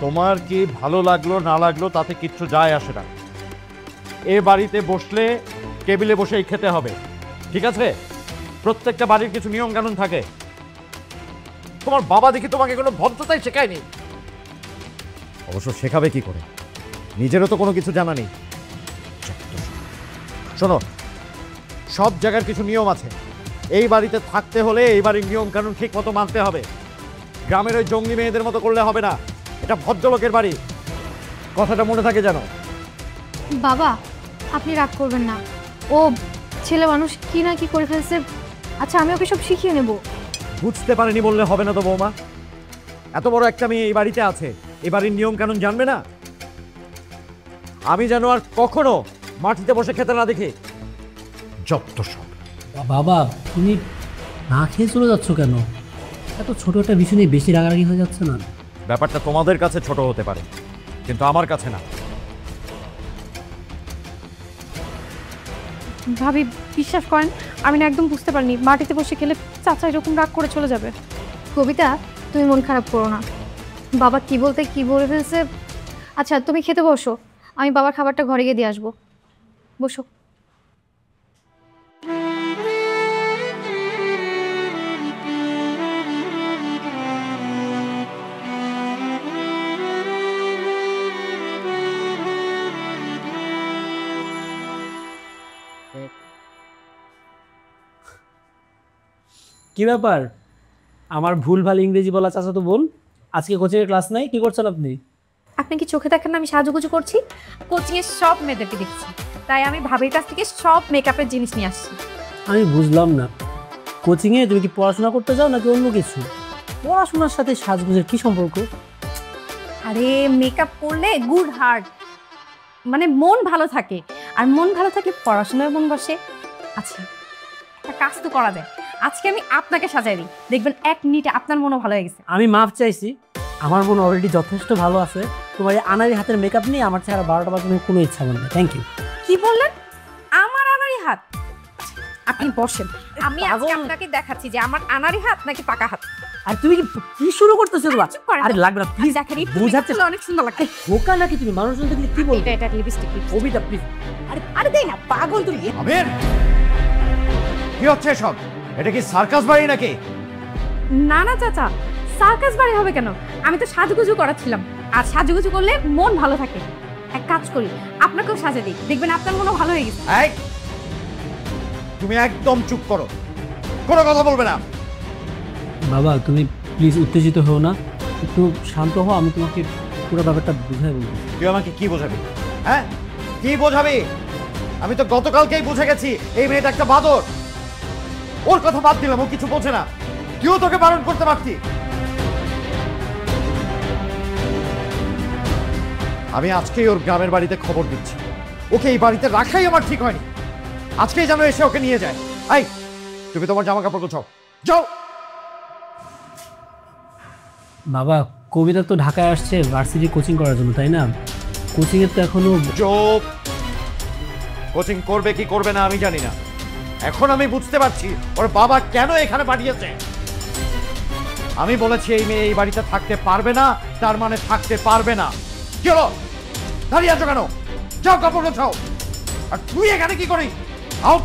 তোমার কি ভালো লাগলো না লাগলো তাতে কিচ্ছু যায় আসে না। এ বাড়িতে বসলে টেবিলে বসেই খেতে হবে, ঠিক আছে? প্রত্যেকটা বাড়ির কিছু নিয়ম কানুন থাকে। তোমার বাবা দেখি তোমাকে কোনো ভদ্রতাই শেখায়নি। অবশ্য শেখাবে কি করে, নিজেরও তো কোনো কিছু জানা নেই। শোনো, সব জায়গার কিছু নিয়ম আছে। এই বাড়িতে থাকতে হলে এই বাড়ির নিয়ম কানুন ঠিক মতো মানতে হবে। গ্রামের ওই জঙ্গলি মেয়েদের মতো করলে হবে না। এটা ভদ্রলোকের বাড়ি, কথাটা মনে থাকে যেন। বাবা, আপনি রাগ করবেন না, ও ছেলে মানুষ কি না কি করে ফেলছে। আচ্ছা, আমি ওকে সব শিখিয়ে নেব। বুঝতে পারেনি বললে হবে না তো বৌমা। এত বড় একটা মেয়ে এই বাড়িতে আছে, এই বাড়ির নিয়ম কানুন জানবে না? আমি যেন আর কখনো মাটিতে বসে খেতে না দেখি। যত সব। বাবা, তুমি না খেয়ে চলে যাচ্ছ কেন? এত ছোট একটা বিষয় নিয়ে বেশি রাগারাগি হয়ে যাচ্ছে না? ব্যাপারটা তোমাদের কাছে ছোট হতে পারে, কিন্তু আমার কাছে না। ভাবি, বিশ্বাস করেন, আমি না একদম বুঝতে পারিনি মাটিতে বসে খেলে চাচা এরকম রাগ করে চলে যাবে। কবিতা, তুমি মন খারাপ করো না। বাবা কি বলতে কি বলে ফেলছে। আচ্ছা, তুমি খেতে বসো, আমি বাবার খাবারটা ঘরে গিয়ে দিয়ে আসবো। বসো। কি ব্যাপার? আমার ভুলভাল ইংরেজি বলা চাচা তো বোন, আজকে কোচিংয়ের ক্লাস নাই, কি করছেন আপনি? আপনি কি চোখে দেখেন না আমি সাজুগুজু করছি? কোচিংয়ে সব মেয়েদেরকে দেখছি, তাই আমি ভাবির কাছ থেকে সব মেকআপের জিনিস নিয়ে আসছি। আমি বুঝলাম না, কোচিংয়ে তুমি কি পড়াশোনা করতে যাও নাকি অন্য কিছু? পড়াশোনার সাথে সাজগুজের কি সম্পর্ক? আরে, মেকআপ করলে গুড হার্ট, মানে মন ভালো থাকে, আর মন ভালো থাকলে পড়াশোনায় মন বসে। আচ্ছা, একটা কাজ তো করা যায়। আজকে আমি আপনাকে সাজাই দিই, দেখবেন এক মিনিটে আপনার মনও ভালো হয়ে গেছে। আমি মাপ চাইছি, আমার বোন অলরেডি যথেষ্ট ভালো আছে। তোমার এই আনারি হাতের মেকআপ নিয়ে আমার চেহারা 12টা বাজানোর কোনো ইচ্ছা নেই। Thank you. কি বললেন? আমার আনারি হাত? আপনি বসেন, আমি আজকে আপনাকে দেখাচ্ছি যে আমার আনারি হাত নাকি পাকা হাত। আর তুমি কি শুরু করতেছো? আরে লাগবে না প্লিজ, দেখেন বুঝাচ্ছে অনেক সুন্দর লাগছে। বোকা নাকি তুমি? মানুষজন দেখলে কি বলবে? এটা লিপস্টিক। Kabita please. আরে আরে দেই না, পাগল তুমি। আমির, কি হচ্ছে সব? এটা কি সার্কাস বাড়ি নাকি? না না চাচা, সার্কাস বাড়ি হবে কেন? আমি তো সাজুগুজু করাচ্ছিলাম, আর সাজুগুজু করলে মন ভালো থাকে। এক কাজ করি, আপনাকেও সাজা দিই, দেখবেন আপনার মনও ভালো হয়ে গেছে। এই, তুমি একদম চুপ করো, কোনো কথা বলবে না। বাবা, তুমি প্লিজ উত্তেজিত হও না, একটু শান্ত হও, আমি তোমাকে পুরো ব্যাপারটা বুঝাই বলবো। তুই আমাকে কি বোঝাবি? হ্যাঁ, কি বোঝাবি? আমি তো গতকালকেই বুঝে গেছি এই মেয়েটা একটা বাদর। ওর কথা বাদ দিলাম, ও কিছু বোঝে না। তুইও তোকে বারণ করতে পারতি। আমি আজকেই ওর গ্রামের বাড়িতে খবর দিচ্ছি। ওকে এই বাড়িতে রাখাই আমার ঠিক হয়নি। আজকেই যেন এসে ওকে নিয়ে যায়। এই, তুমি তোমার জামা কাপড় গোছাও, যাও। বাবা, কবিতা তো ঢাকায় আসছে ভার্সিটি কোচিং করার জন্য, তাই না? কোচিংয়ের তো এখনো। চুপ। কোচিং করবে কি করবে না আমি জানি না। এখন আমি বুঝতে পারছি ওর বাবা কেন এখানে পাঠিয়েছে। আমি বলেছি এই মেয়ে এই বাড়িতে থাকতে পারবে না, তার মানে থাকতে পারবে না। কি হলো, দাঁড়িয়ে আছো কেন? যাও কাপড় গোছাও। আর তুই এখানে কি করিস? আউট।